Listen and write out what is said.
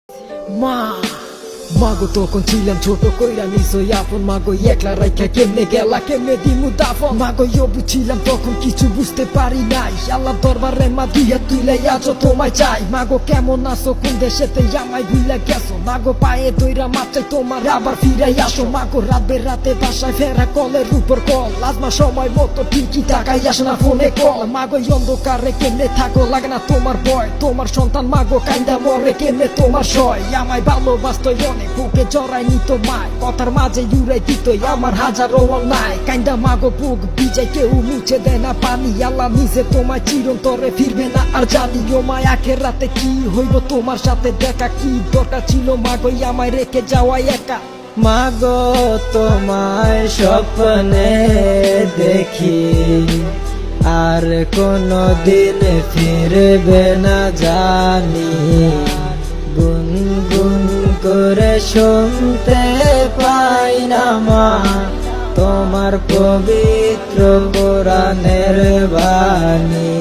মা মাগো তখন ছিলাম ছোট কইরা নিছই আপন, মাগো একলা রাইখা কেমনে গেলা, কেমনে দিমু দাফন। মাগো বুঝছিলাম তখন কিছু বুঝতে পারি নাই, আল্লাহ দরবারে মা দুইয়া তুইলাই আছো তোমায় চাই। মাগো কেমন আছো, কোন দেশেতে আমায় ভুইলা গেছো, মাগো পায়ে দইরা মাত্রাই তোমার আবার ফিরাই আসো। মাগো রাতে রাতে বাসায় ফেরা কলের উপর কল, আজমা সময় মতো ঠিকই টাকাই আসে না ফোনে কল। মাগো অন্ধকারে কেমনে থাকো, লাগে না তোমার ভয়, তোমার সন্তান মাগো কাইন্দা মরে কেমনে তোমার সয়। আমায় ভালোবাসতো অনেক, বুকে জড়াই নিত মায়, কথার মাঝে ইউরাই দিত আমার হাজারো অন্যায়। কাইন্দা মাগো বুক ভিজাই, কেউ মুছে দেয় না পানি, আল্লাহ নিজে তোমায় চিরন্তরে ফিরবে না আর জানি। ও মায় আখের রাতে কি হইব তোমার সাথে দেখা, কি দরকার ছিল মাগো আমায় রেখে যাওয়া একা। মাগো তোমায় স্বপ্নে দেখি, আর কোনো দিন ফিরবে না জানি। গুনগুন করে শুনতে পাই না মা তোমার পবিত্র কোরআনের বাণী।